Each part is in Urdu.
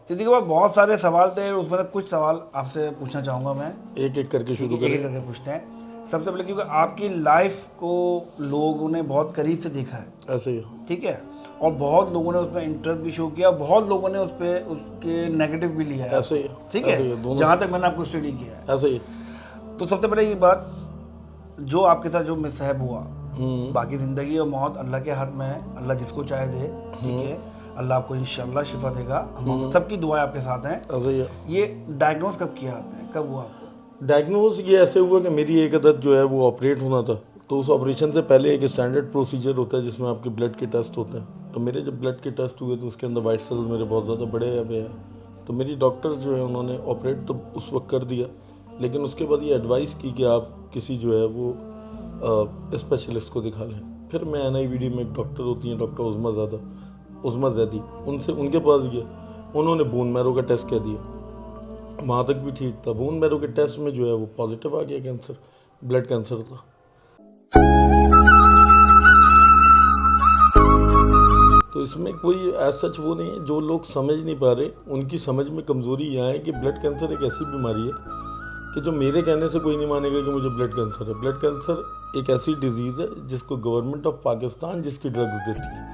صدیق بھائی بہت سارے سوال تھے, اس میں سے کچھ سوال آپ سے پوچھنا چاہوں گا میں, ایک ایک کر کے شروع ایک ایک کر کے پوچھتے ہیں. سب سے پہلے کیونکہ آپ کی لائف کو لوگوں نے بہت قریب سے دیکھا ہے, ایسے ہی ٹھیک ہے, اور بہت لوگوں نے اس میں انٹرسٹ بھی شو کیا, بہت لوگوں نے اس پہ اس کے نیگیٹو بھی لیا ہے, ایسے ہی ٹھیک ہے, جہاں تک میں نے آپ کو اسٹڈی کیا ہے. ایسے ہی. تو سب سے پہلے یہ بات, جو آپ کے ساتھ جو مصحب ہوا, باقی زندگی اور موت اللہ کے ہاتھ میں ہے, اللہ جس کو چاہے دے, ٹھیک ہے, اللہ آپ کو انشاءاللہ شفا دے گا, ہم سب کی دعائیں آپ کے ساتھ ہیں. ایسے ہی. یہ ڈائگنوز کب کیا آپ نے, کب ہوا آپ کو؟ ڈائگنوز یہ ایسے ہوا کہ میری ایک عدد جو ہے وہ آپریٹ ہونا تھا, تو اس آپریشن سے پہلے ایک اسٹینڈرڈ پروسیجر ہوتا ہے جس میں آپ کے بلڈ کے ٹیسٹ ہوتے ہیں. تو میرے جب بلڈ کے ٹیسٹ ہوئے تو اس کے اندر وائٹ سیلز میرے بہت زیادہ بڑے ہوئے ہیں. تو میری ڈاکٹرز جو ہے انہوں نے آپریٹ تو اس وقت کر دیا, لیکن اس کے بعد یہ ایڈوائس کی کہ آپ کسی جو ہے وہ اسپیشلسٹ کو دکھا لیں. پھر میں NIVD میں ایک ڈاکٹر ہوتی ہیں, ڈاکٹر عظمیٰ زیدی, ان کے پاس گیا. انہوں نے بون میرو کا ٹیسٹ کیا دیا, وہاں تک بھی ٹھیک تھا. بون میرو کے ٹیسٹ میں جو ہے وہ پازیٹیو آ گیا کینسر, بلڈ کینسر تھا. تو اس میں کوئی ایز سچ وہ نہیں ہے, جو لوگ سمجھ نہیں پا رہے ان کی سمجھ میں کمزوری یہاں ہے کہ بلڈ کینسر ایک ایسی بیماری ہے کہ جو میرے کہنے سے کوئی نہیں مانے گا کہ مجھے بلڈ کینسر ہے. بلڈ کینسر ایک ایسی ڈیزیز ہے جس کو گورنمنٹ آف پاکستان جس کی ڈرگز دیتی ہے.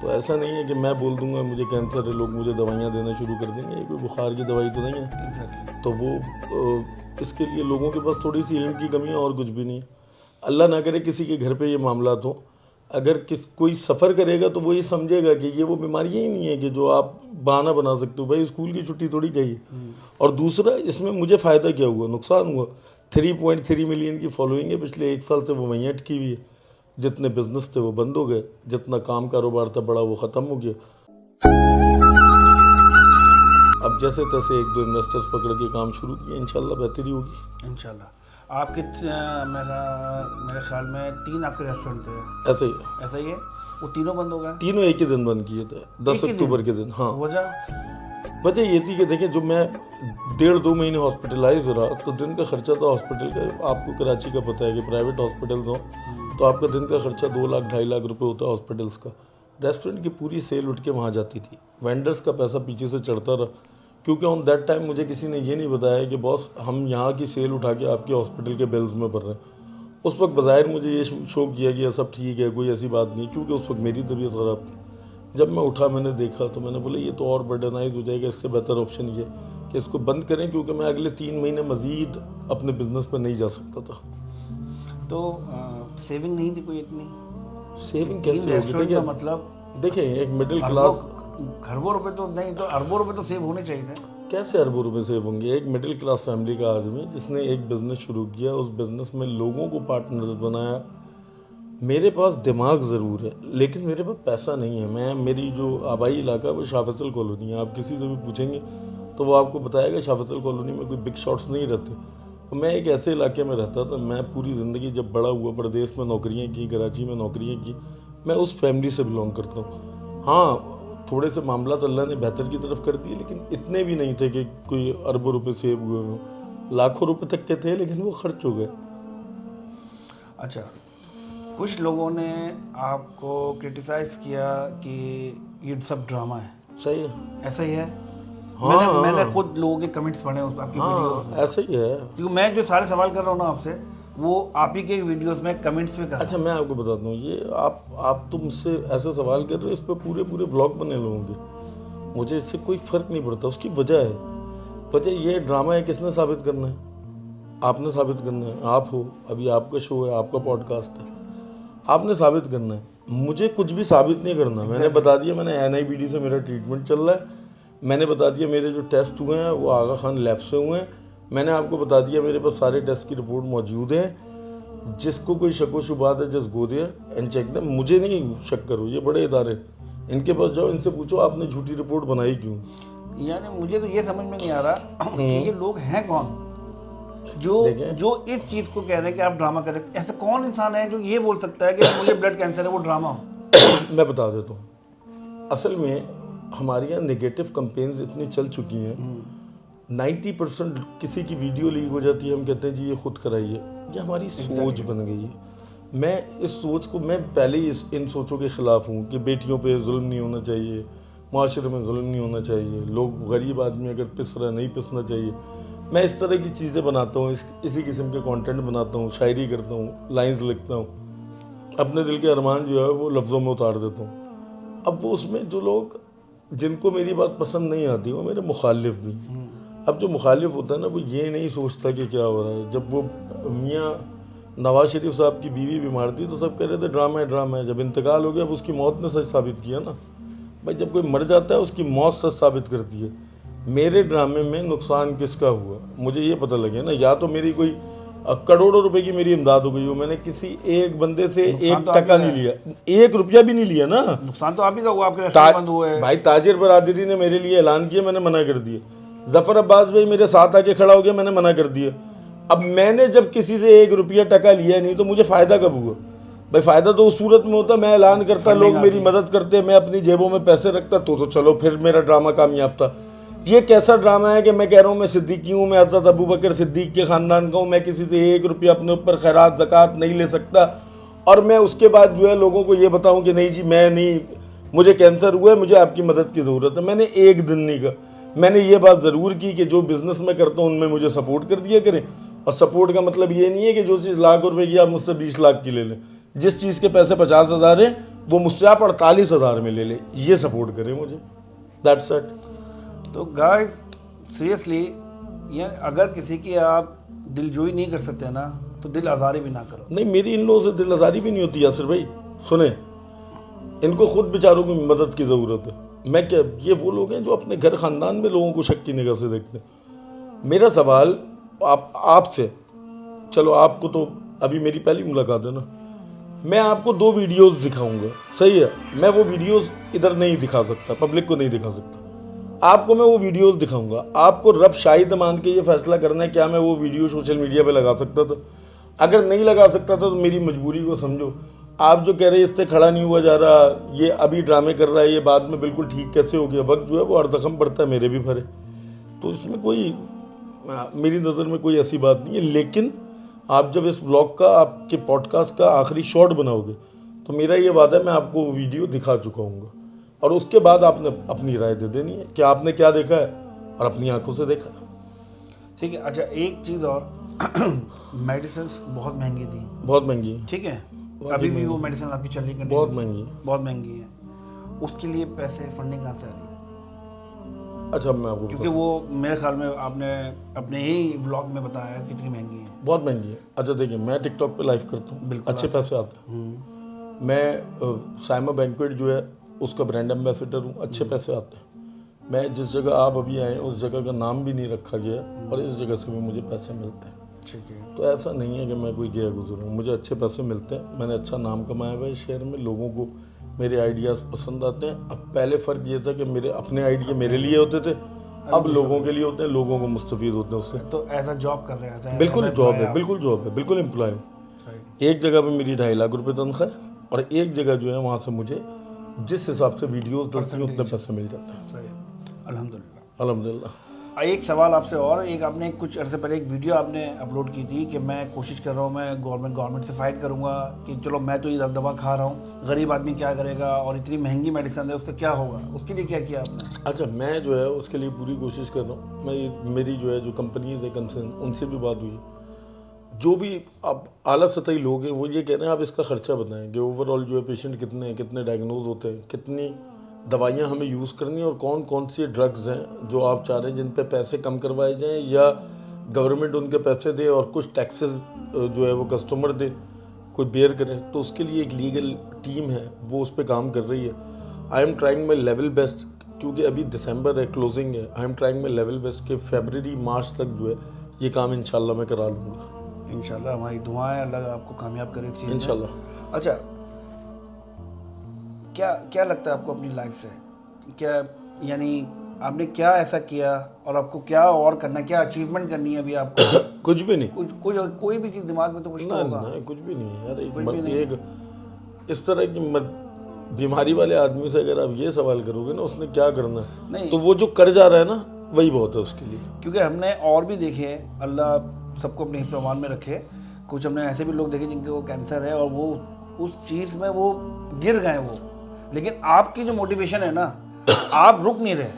تو ایسا نہیں ہے کہ میں بول دوں گا مجھے کینسر ہے, لوگ مجھے دوائیاں دینا شروع کر دیں گے. یہ کوئی بخار کی دوائی تو نہیں ہے. تو وہ اس کے لیے لوگوں کے پاس تھوڑی سی علم کی کمی ہے, اور کچھ بھی نہیں ہے. اللہ نہ کرے کسی کے گھر پہ یہ معاملات ہوں. اگر کوئی سفر کرے گا تو وہ یہ سمجھے گا کہ یہ وہ بیماریاں ہی نہیں ہے کہ جو آپ بہانہ بنا سکتے ہو. بھائی اسکول کی چھٹی تھوڑی چاہیے. اور دوسرا اس میں مجھے فائدہ کیا ہوا, نقصان ہوا. 3.3 ملین کی فالوئنگ ہے, پچھلے 1 سال سے وہ وہیں اٹکی ہوئی ہے. جتنے بزنس تھے وہ بند ہو گئے, جتنا کام کاروبار تھا بڑا وہ ختم ہو گیا. اب جیسے تیسے 1-2 انویسٹرز پکڑ کے کام شروع کیا, انشاءاللہ بہتری ہوگی انشاءاللہ. آپ کے میرے خیال میں 3 آپ کے ریسٹورنٹ تھے, ایسے ہی. ایسا ہی ہے, وہ تینوں بند ہو گئے؟ تینوں ایک ہی دن بند کیے تھے, 10 اکتوبر کے دن. ہاں, وجہ یہ تھی کہ دیکھیں جب میں 1.5-2 مہینے ہاسپٹلائز رہا تو دن کا خرچہ تھا ہاسپٹل کا, آپ کو کراچی کا پتہ ہے کہ پرائیویٹ ہاسپٹلز ہوں تو آپ کا دن کا خرچہ 2 لاکھ 2.5 لاکھ روپے ہوتا ہے ہاسپٹلس کا. ریسٹورنٹ کی پوری سیل اٹھ کے وہاں جاتی تھی, وینڈرز کا پیسہ پیچھے سے چڑھتا رہا, کیونکہ آن دیٹ ٹائم مجھے کسی نے یہ نہیں بتایا کہ باس ہم یہاں کی سیل اٹھا کے آپ کے ہاسپٹل کے بلز میں بھر رہے ہیں. اس وقت بظاہر مجھے یہ شو کیا کہ سب ٹھیک ہے, کوئی ایسی بات نہیں, کیونکہ اس وقت میری طبیعت خراب تھی. جب میں اٹھا میں نے دیکھا تو میں نے بولا یہ تو اور برڈنائز ہو جائے گا, اس سے بہتر آپشن یہ کہ اس کو بند کریں, کیونکہ میں اگلے 3 مہینے مزید اپنے بزنس پہ نہیں جا سکتا تھا. تو سیونگ نہیں تھی کوئی اتنی؟ سیونگ کیسے ہوگی؟ مطلب دیکھیں ایک مڈل کلاس, اربوں روپے تو نہیں تو اربوں روپے تو سیو ہونے چاہیے تھے. کیسے اربوں روپے سیو ہوں گے؟ ایک مڈل کلاس فیملی کا آدمی جس نے ایک بزنس شروع کیا, اس بزنس میں لوگوں کو پارٹنرز بنایا. میرے پاس دماغ ضرور ہے لیکن میرے پاس پیسہ نہیں ہے. میری جو آبائی علاقہ ہے وہ شاہ فیصل کالونی ہے. آپ کسی سے بھی پوچھیں گے تو وہ آپ کو بتائے گا شاہ فیصل کالونی میں کوئی بگ شاٹس نہیں رہتے. میں ایک ایسے علاقے میں رہتا تھا, میں پوری زندگی جب بڑا ہوا پردیس میں نوکریاں کی, کراچی میں نوکریاں کی, میں اس فیملی سے بلونگ کرتا ہوں. ہاں تھوڑے سے معاملات اللہ نے بہتر کی طرف کر دیے, لیکن اتنے بھی نہیں تھے کہ کوئی اربوں روپے سیو ہوئے ہوں. لاکھوں روپے تک کے تھے لیکن وہ خرچ ہو گئے. اچھا, کچھ لوگوں نے آپ کو کرٹیسائز کیا کہ یہ سب ڈرامہ ہے. صحیح ہے, ایسا ہی ہے. ہاں میں نے خود لوگوں کے کمنٹس پڑھے ہیں آپ کی ویڈیو, ایسا ہی ہے. کیونکہ میں جو سارے سوال کر رہا ہوں نا آپ سے وہ آپ ہی کے ویڈیوز میں کمنٹس پہ کر رہا ہوں. اچھا میں آپ کو بتاتا ہوں, یہ آپ تو مجھ سے ایسے سوال کر رہے ہو, اس پہ پورے بلاگ بنے لوگوں کے. مجھے اس سے کوئی فرق نہیں پڑتا. اس کی وجہ ہے, وجہ یہ ڈرامہ ہے کس نے ثابت کرنا ہے؟ آپ نے ثابت کرنا ہے. آپ ہو, ابھی آپ کا شو ہے, آپ کا پوڈ کاسٹ ہے, آپ نے ثابت کرنا ہے. مجھے کچھ بھی ثابت نہیں کرنا. میں نے بتا دیا میں نے NIVD سے میرا ٹریٹمنٹ چل رہا ہے. میں نے بتا دیا میرے جو ٹیسٹ ہوئے ہیں وہ آغا خان لیب سے ہوئے ہیں. میں نے آپ کو بتا دیا میرے پاس سارے ٹیسٹ کی رپورٹ موجود ہیں. جس کو کوئی شک و شبہات ہے جس go there and check them. مجھے نہیں شک کرو, یہ بڑے ادارے, ان کے پاس جاؤ, ان سے پوچھو آپ نے جھوٹی رپورٹ بنائی کیوں. یعنی مجھے تو یہ سمجھ میں نہیں آ رہا کہ یہ لوگ ہیں کون جو اس چیز کو کہہ رہے ہیں کہ آپ ڈرامہ کر رہے ہیں. ایسا کون انسان ہے جو یہ بول سکتا ہے کہ مجھے بلڈ کینسر ہے وہ ڈرامہ ہو؟ میں بتا دیتا ہوں. اصل میں ہمارے یہاں نگیٹو کمپینز اتنی چل چکی ہیں, 90% کسی کی ویڈیو لیک ہو جاتی ہے, ہم کہتے ہیں جی یہ خود کرائی ہے. یہ ہماری سوچ بن گئی ہے. میں اس سوچ کو, میں پہلے ہی ان سوچوں کے خلاف ہوں کہ بیٹیوں پہ ظلم نہیں ہونا چاہیے, معاشرے میں ظلم نہیں ہونا چاہیے, لوگ غریب آدمی اگر پس رہا نہیں پسنا چاہیے. میں اس طرح کی چیزیں بناتا ہوں, اسی قسم کے کانٹینٹ بناتا ہوں, شاعری کرتا ہوں, لائنز لکھتا ہوں, اپنے دل کے ارمان جو ہے وہ لفظوں میں اتار دیتا ہوں. اب وہ اس میں جو لوگ جن کو میری بات پسند نہیں آتی وہ میرے مخالف بھی. اب جو مخالف ہوتا ہے نا وہ یہ نہیں سوچتا کہ کیا ہو رہا ہے. جب وہ میاں نواز شریف صاحب کی بیوی بیمار تھی تو سب کہہ رہے تھے ڈرامہ ہے ڈرامہ ہے. جب انتقال ہو گیا اب اس کی موت نے سچ ثابت کیا نا. بھائی جب کوئی مر جاتا ہے اس کی موت سچ ثابت کرتی ہے. میرے ڈرامے میں نقصان کس کا ہوا مجھے یہ پتہ لگے نا. یا تو میری کوئی کروڑوں روپے کی میری امداد ہو گئی ہو, میں نے کسی ایک بندے سے ایک ٹکا نہیں لیا, 1 روپیہ بھی نہیں لیا نا. نقصان تو آپ ہی کا ہوا, آپ کے ریسٹورینٹ بند ہوئے. بھائی تاجر برادری نے میرے لیے اعلان کیا, میں نے منع کر دیا. ظفر عباس بھائی میرے ساتھ آ کے کھڑا ہو گیا, میں نے منع کر دیا. اب میں نے جب کسی سے 1 روپیہ ٹکا لیا نہیں تو مجھے فائدہ کب ہوا؟ بھائی فائدہ تو اس صورت میں ہوتا میں اعلان کرتا, لوگ میری مدد کرتے, میں اپنی جیبوں میں پیسے رکھتا تو چلو پھر میرا ڈرامہ کامیاب تھا. یہ کیسا ڈرامہ ہے کہ میں کہہ رہا ہوں میں صدیقی ہوں, میں حضرت ابو بکر صدیق کے خاندان کا ہوں, میں کسی سے 1 روپیہ اپنے اوپر خیرات زکوٰۃ نہیں لے سکتا, اور میں اس کے بعد جو ہے لوگوں کو یہ بتاؤں کہ نہیں جی میں نہیں, مجھے کینسر ہوا ہے, مجھے آپ کی مدد کی ضرورت ہے. میں نے 1 دن نہیں کہا. میں نے یہ بات ضرور کی کہ جو بزنس میں کرتا ہوں ان میں مجھے سپورٹ کر دیا کریں. اور سپورٹ کا مطلب یہ نہیں ہے کہ جو چیز 1 لاکھ روپے کی آپ مجھ سے 20 لاکھ کی لے لیں. جس چیز کے پیسے 50,000 ہیں وہ مجھ سے آپ 48,000 میں لے لیں, یہ سپورٹ کریں مجھے. That's it. تو گائز سیریسلی یعنی اگر کسی کی آپ دل جوئی نہیں کر سکتے نا تو دل آزاری بھی نہ کرو. نہیں میری ان لوگوں سے دل آزاری بھی نہیں ہوتی یاسر بھائی. سنیں, ان کو خود بیچاروں کی مدد کی ضرورت ہے. میں کیا, یہ وہ لوگ ہیں جو اپنے گھر خاندان میں لوگوں کو شک کی نگاہ سے دیکھتے ہیں. میرا سوال آپ سے, چلو آپ کو تو ابھی میری پہلی ملاقات ہے نا, میں آپ کو 2 ویڈیوز دکھاؤں گا, صحیح ہے. میں وہ ویڈیوز ادھر نہیں دکھا سکتا, پبلک کو نہیں دکھا سکتا. آپ کو میں وہ ویڈیوز دکھاؤں گا, آپ کو رب شاہد مان کے یہ فیصلہ کرنا ہے کیا میں وہ ویڈیو سوشل میڈیا پہ لگا سکتا تھا. اگر نہیں لگا سکتا تھا تو میری مجبوری کو سمجھو. آپ جو کہہ رہے ہیں اس سے کھڑا نہیں ہوا جا رہا, یہ ابھی ڈرامے کر رہا ہے, یہ بعد میں بالکل ٹھیک کیسے ہو گیا. وقت جو ہے وہ ہر زخم پڑتا ہے, میرے بھی پھرے. تو اس میں کوئی میری نظر میں کوئی ایسی بات نہیں ہے. لیکن آپ جب اس بلاگ کا, آپ کے پوڈ کاسٹ کا آخری شارٹ بناؤ گے تو میرا یہ وعدہ ہے میں آپ کو وہ ویڈیو دکھا چکا ہوں گا, اور اس کے بعد آپ نے اپنی رائے دے دینی ہے کہ آپ نے کیا دیکھا ہے اور اپنی آنکھوں سے دیکھا. ٹھیک ہے. اچھا ایک چیز اور, میڈیسنس بہت مہنگی تھیں. بہت مہنگی ہے. ٹھیک ہے, ابھی بھی وہ میڈیسن آپ کی چل رہی ہے, بہت مہنگی ہے. بہت مہنگی ہے. اس کے لیے پیسے فنڈنگ کہاں سے آ رہی ہے؟ اچھا میں آپ کو, کیونکہ وہ میرے خیال میں آپ نے اپنے ہی ولاگ میں بتایا کتنی مہنگی ہے. بہت مہنگی ہے. اچھا دیکھیں, میں ٹک ٹاک پہ لائیو کرتا ہوں, بالکل اچھے پیسے آتے ہیں. میں سائما بینکویٹ جو ہے اس کا برانڈ ایمبیسڈر ہوں, اچھے پیسے آتے ہیں. میں جس جگہ آپ ابھی آئے اس جگہ کا نام بھی نہیں رکھا گیا, اور اس جگہ سے بھی مجھے پیسے ملتے ہیں. ٹھیک ہے. تو ایسا نہیں ہے کہ میں کوئی گیا گزر ہوں, مجھے اچھے پیسے ملتے ہیں. میں نے اچھا نام کمایا ہوا ہے شہر میں, لوگوں کو میرے آئیڈیاز پسند آتے ہیں. اب پہلے فرق یہ تھا کہ میرے اپنے آئیڈیا میرے لیے ہوتے تھے, اب لوگوں کے لیے ہوتے ہیں, لوگوں کو مستفید ہوتے ہیں اس سے. تو ایز اے جاب کر رہے ہیں؟ بالکل جاب ہے, بالکل جاب ہے, بالکل امپلائی. ایک جگہ پہ میری 2.5 لاکھ روپے تنخواہ ہے, اور ایک جگہ جو ہے وہاں سے مجھے جس حساب سے ویڈیوز ڈلتی ہیں اتنے پیسے مل جاتے ہیں. الحمدللہ. الحمدللہ. ایک سوال آپ سے اور, ایک آپ نے کچھ عرصے پہلے ایک ویڈیو آپ نے اپلوڈ کی تھی کہ میں کوشش کر رہا ہوں, میں گورنمنٹ سے فائٹ کروں گا کہ چلو میں تو یہ دوا کھا رہا ہوں, غریب آدمی کیا کرے گا, اور اتنی مہنگی میڈیسن ہے اس کا کیا ہوگا. اس کے لیے کیا کیا آپ نے؟ اچھا میں جو ہے اس کے لیے پوری کوشش کر رہا ہوں. میں میری جو ہے جو کمپنیز ہے کنسرن, ان سے بھی بات ہوئی. جو بھی اب اعلیٰ سطحی لوگ ہیں وہ یہ کہہ رہے ہیں آپ اس کا خرچہ بتائیں کہ اوور آل جو ہے پیشنٹ کتنے ہیں, کتنے ڈائگنوز ہوتے ہیں, کتنی دوائیاں ہمیں یوز کرنی ہیں, اور کون کون سی ڈرگز ہیں جو آپ چاہ رہے ہیں جن پہ پیسے کم کروائے جائیں, یا گورنمنٹ ان کے پیسے دے اور کچھ ٹیکسز جو ہے وہ کسٹمر دے, کوئی بیئر کرے. تو اس کے لیے ایک لیگل ٹیم ہے, وہ اس پہ کام کر رہی ہے. I am trying my level best, کیونکہ ابھی دسمبر ہے, کلوزنگ ہے. I am trying my level best کہ فیبرری مارچ تک جو ہے یہ کام انشاءاللہ میں کرا لوں گا. انشاءاللہ ہماری دعائیں, اللہ آپ کو کامیاب کرے تھی انشاءاللہ. اچھا کیا لگتا ہے آپ کو اپنی لائف سے, کیا یعنی آپ نے کیا ایسا کیا, اور آپ کو کیا اور کرنا ہے, کیا اچیومنٹ کرنی ہے ابھی آپ کو؟ کچھ بھی نہیں. کوئی بھی چیز دماغ میں تو کچھ نہیں ہوگا. کچھ بھی نہیں ہے یار. ایک اس طرح کی بیماری والے آدمی سے اگر آپ یہ سوال کرو گے نا اس نے کیا کرنا ہے, تو وہ جو کر جا رہا ہے نا وہی بہت ہے اس کے لیے. کیونکہ ہم نے اور بھی دیکھے, اللہ سب کو اپنے حفظ و امان میں رکھے, کچھ ہم نے ایسے بھی لوگ دیکھے جن کو کینسر ہے اور وہ اس چیز میں وہ گر گئے وہ, لیکن آپ کی جو موٹیویشن ہے نا آپ رک نہیں رہے.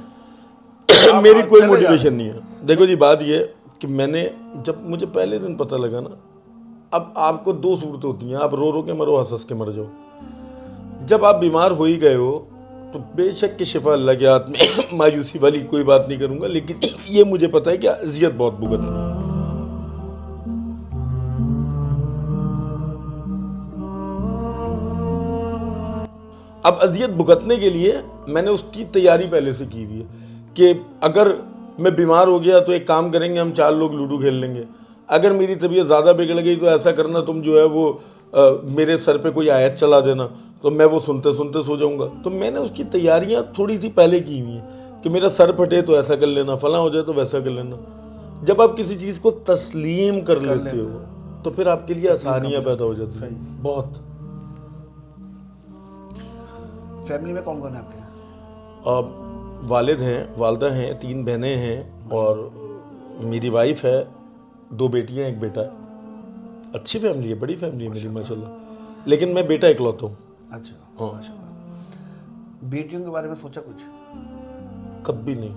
میری کوئی موٹیویشن نہیں ہے. دیکھو جی بات یہ کہ میں نے جب مجھے پہلے دن پتہ لگا نا, اب آپ کو دو صورتیں ہوتی ہیں, آپ رو رو کے مرو, ہنس ہنس کے مر جاؤ. جب آپ بیمار ہو ہی گئے ہو تو بے شک کہ شفا اللہ کے ہاتھ میں, مایوسی والی کوئی بات نہیں کروں گا, لیکن یہ مجھے پتہ ہے کہ اذیت بہت بھگتنی ہے. اب اذیت بھگتنے کے لیے میں نے اس کی تیاری پہلے سے کی ہوئی ہے کہ اگر میں بیمار ہو گیا تو ایک کام کریں گے, ہم 4 لوگ لوڈو کھیل لیں گے. اگر میری طبیعت زیادہ بگڑ گئی تو ایسا کرنا تم جو ہے وہ میرے سر پہ کوئی آیت چلا دینا تو میں وہ سنتے سنتے سو جاؤں گا. تو میں نے اس کی تیاریاں تھوڑی سی پہلے کی ہوئی ہیں کہ میرا سر پھٹے تو ایسا کر لینا, فلاں ہو جائے تو ویسا کر لینا. جب آپ کسی چیز کو تسلیم کر لیتے ہو تو پھر آپ کے لیے آسانیاں پیدا ہو جاتی ہیں بہت. فیملی میں کون کون ہے آپ کے؟ والد ہیں, والدہ ہیں, 3 بہنیں ہیں اور میری وائف ہے, 2 بیٹیاں, 1 بیٹا ہے. اچھی فیملی ہے, بڑی فیملی ہے میری ماشاءاللہ, لیکن میں بیٹا اکلوتا ہوں. اچھا, ہاں. بیٹیوں کے بارے میں سوچا کچھ؟ کبھی نہیں,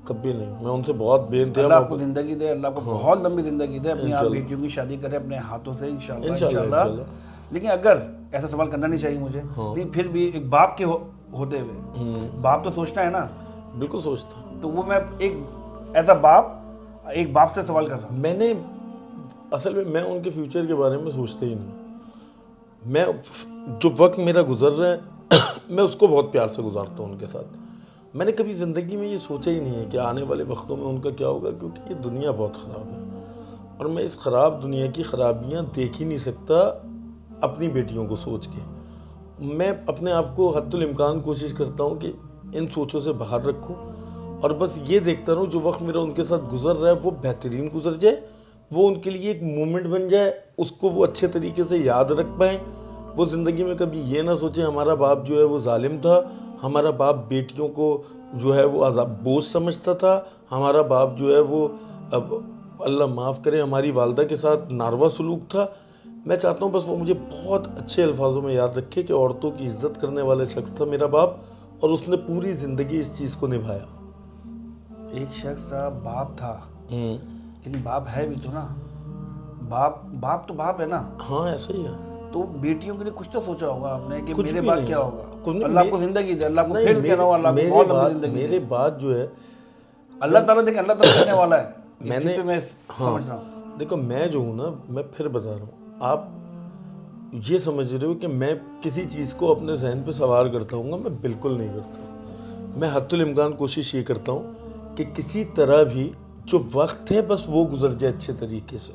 کبھی نہیں. میں ان سے بہت بے انتہا اللہ آپ کو زندگی دے, اللہ آپ کو بہت لمبی زندگی دے, اپنی آپ بیٹیوں کی شادی کرے اپنے ہاتھوں سے انشاءاللہ. لیکن اگر ایسا سوال کرنا نہیں چاہیے مجھے, لیکن پھر بھی ایک باپ کے ہوتے ہوئے باپ تو سوچنا ہے نا. بالکل سوچتا. تو وہ میں ایک ایسا باپ, ایک باپ سے سوال کر رہا ہوں. میں نے اصل میں ان کے فیوچر کے بارے میں سوچتا ہی نہیں. میں جو وقت میرا گزر رہا ہے میں اس کو بہت پیار سے گزارتا ہوں ان کے ساتھ. میں نے کبھی زندگی میں یہ سوچا ہی نہیں ہے کہ آنے والے وقتوں میں ان کا کیا ہوگا, کیونکہ یہ دنیا بہت خراب ہے اور میں اس خراب دنیا کی خرابیاں دیکھ ہی نہیں سکتا اپنی بیٹیوں کو سوچ کے. میں اپنے آپ کو حد الامکان کوشش کرتا ہوں کہ ان سوچوں سے باہر رکھوں اور بس یہ دیکھتا رہوں جو وقت میرا ان کے ساتھ گزر رہا ہے وہ بہترین گزر جائے, وہ ان کے لیے ایک مومنٹ بن جائے, اس کو وہ اچھے طریقے سے یاد رکھ پائیں. وہ زندگی میں کبھی یہ نہ سوچیں ہمارا باپ جو ہے وہ ظالم تھا, ہمارا باپ بیٹیوں کو جو ہے وہ عذاب بوجھ سمجھتا تھا, ہمارا باپ جو ہے وہ اللہ معاف کرے ہماری والدہ کے ساتھ ناروا سلوک تھا. میں چاہتا ہوں بس وہ مجھے بہت اچھے الفاظوں میں یاد رکھے کہ عورتوں کی عزت کرنے والا شخص تھا میرا باپ, اور اس نے پوری زندگی اس چیز کو نبھایا. ایک شخص تھا, باپ تھا, لیکن باپ ہے بھی تو نا. باپ تو باپ ہے نا. ہاں ایسا ہی ہے. تو بیٹیوں کے لیے کچھ تو سوچا ہوگا آپ نے کہ کچھ میرے بھی بعد نہیں. کیا ہوگا. اللہ آپ کو زندگی دے, اللہ کو پھر کہہ رہا ہوں اللہ کو بہت لمبی زندگی دے. میرے بعد جو ہے اللہ تعالیٰ دیکھیں, اللہ تعالیٰ کرنے والا ہے. میں نے سمجھ رہا ہوں. دیکھو میں جو ہوں نا, میں پھر بتا رہا ہوں, آپ یہ سمجھ رہے ہو کہ میں کسی چیز کو اپنے ذہن پہ سوار کرتا ہوں گا, میں بالکل نہیں کرتا. میں حد الامکان کوشش یہ کرتا ہوں کہ کسی طرح بھی جو وقت ہے بس وہ گزر جائے اچھے طریقے سے.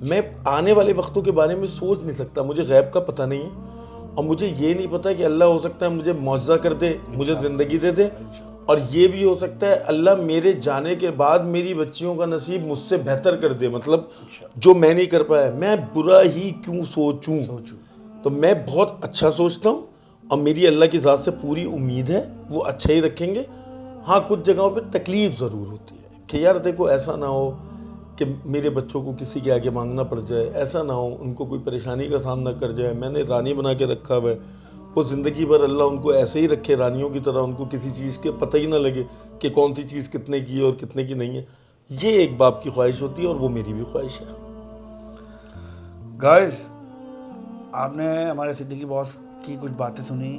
میں آنے والے وقتوں کے بارے میں سوچ نہیں سکتا, مجھے غیب کا پتہ نہیں ہے, اور مجھے یہ نہیں پتہ کہ اللہ ہو سکتا ہے مجھے معجزہ کر دے, مجھے زندگی دے دے, اور یہ بھی ہو سکتا ہے اللہ میرے جانے کے بعد میری بچیوں کا نصیب مجھ سے بہتر کر دے, مطلب جو میں نہیں کر پایا. میں برا ہی کیوں سوچوں. تو میں بہت اچھا سوچتا ہوں اور میری اللہ کی ذات سے پوری امید ہے وہ اچھا ہی رکھیں گے. ہاں کچھ جگہوں پہ تکلیف ضرور ہوتی ہے کہ یار دیکھو ایسا نہ ہو کہ میرے بچوں کو کسی کے آگے مانگنا پڑ جائے, ایسا نہ ہو ان کو کوئی پریشانی کا سامنا کر جائے. میں نے رانی بنا کے رکھا ہوا ہے, وہ زندگی بھر اللہ ان کو ایسے ہی رکھے رانیوں کی طرح, ان کو کسی چیز کے پتہ ہی نہ لگے کہ کون سی چیز کتنے کی ہے اور کتنے کی نہیں ہے. یہ ایک باپ کی خواہش ہوتی ہے اور وہ میری بھی خواہش ہے. گائز آپ نے ہمارے صدیقی باس کی کچھ باتیں سنی,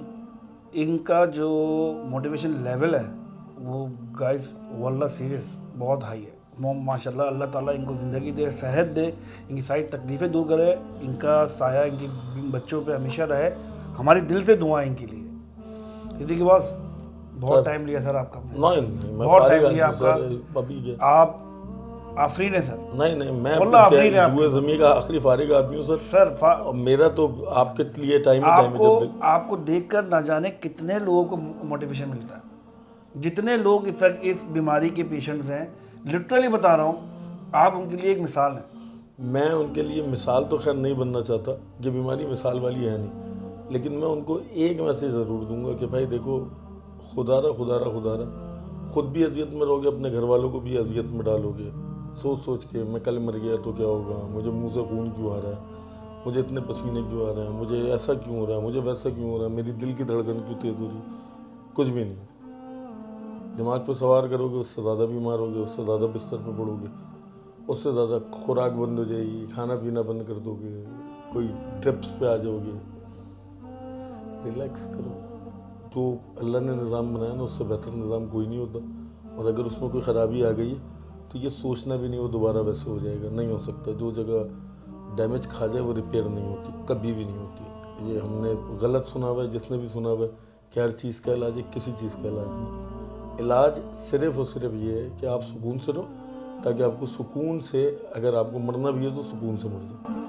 ان کا جو موٹیویشن لیول ہے وہ گائز واللہ سیریس بہت ہائی ہے. ماشاء اللہ, اللہ تعالیٰ ان کو زندگی دے, صحت دے, ان کی ساری تکلیفیں دور کرے, ان کا سایہ ان کی بچوں پہ ہمیشہ رہے. ہماری دل سے دعائیں ان کے لیے. صدیقی باس بہت ٹائم لیا سر آپ کا, بہت ٹائم لیا آپ کا. آپ فری ہیں سر؟ نہیں میں ہوئے زمین کا آخری فارغ آدمی ہوں سر. میرا تو آپ کے لیے ٹائم ہی ٹائم ہے. آپ کو دیکھ کر نہ جانے کتنے لوگوں کو موٹیویشن ملتا ہے. جتنے لوگ اس بیماری کے پیشنٹس ہیں, لٹرلی بتا رہا ہوں, آپ ان کے لیے ایک مثال ہیں. میں ان کے لیے مثال تو خیر نہیں بننا چاہتا, یہ بیماری مثال والی ہے نہیں, لیکن میں ان کو ایک میسیج ضرور دوں گا کہ بھائی دیکھو خدا رہا خود بھی اذیت میں رہو گے, اپنے گھر والوں کو بھی اذیت میں ڈالو گے. سوچ کے میں کل مر گیا تو کیا ہوگا, مجھے منہ سے خون کیوں آ رہا ہے, مجھے اتنے پسینے کیوں آ رہے ہیں, مجھے ایسا کیوں ہو رہا ہے, مجھے ویسا کیوں ہو رہا ہے, میری دل کی دھڑکن کیوں تیز ہو رہی ہے. کچھ بھی نہیں. دماغ پہ سوار کرو گے اس سے زیادہ بیمار ہوگے، اس سے زیادہ بستر پہ پڑو گے، اس سے زیادہ خوراک بند ہو جائے گی، کھانا پینا بند کر دو گے، کوئی ٹرپس پہ آ جاؤ گے۔ ریلیکس کرو، جو اللہ نے نظام بنایا نا اس سے بہتر نظام کوئی نہیں ہوتا، اور اگر اس میں کوئی خرابی آ گئی تو یہ سوچنا بھی نہیں وہ دوبارہ ویسے ہو جائے گا، نہیں ہو سکتا۔ جو جگہ ڈیمیج کھا جائے وہ ریپیئر نہیں ہوتی، کبھی بھی نہیں ہوتی۔ یہ ہم نے غلط سنا ہوا ہے، جس نے بھی سنا ہوا ہے کہ ہر چیز کا علاج ہے، کسی چیز کا علاج نہیں۔ علاج صرف اور صرف یہ ہے کہ آپ سکون سے رہو، تاکہ آپ کو سکون سے، اگر آپ کو مرنا بھی ہے تو سکون سے مر جاؤ۔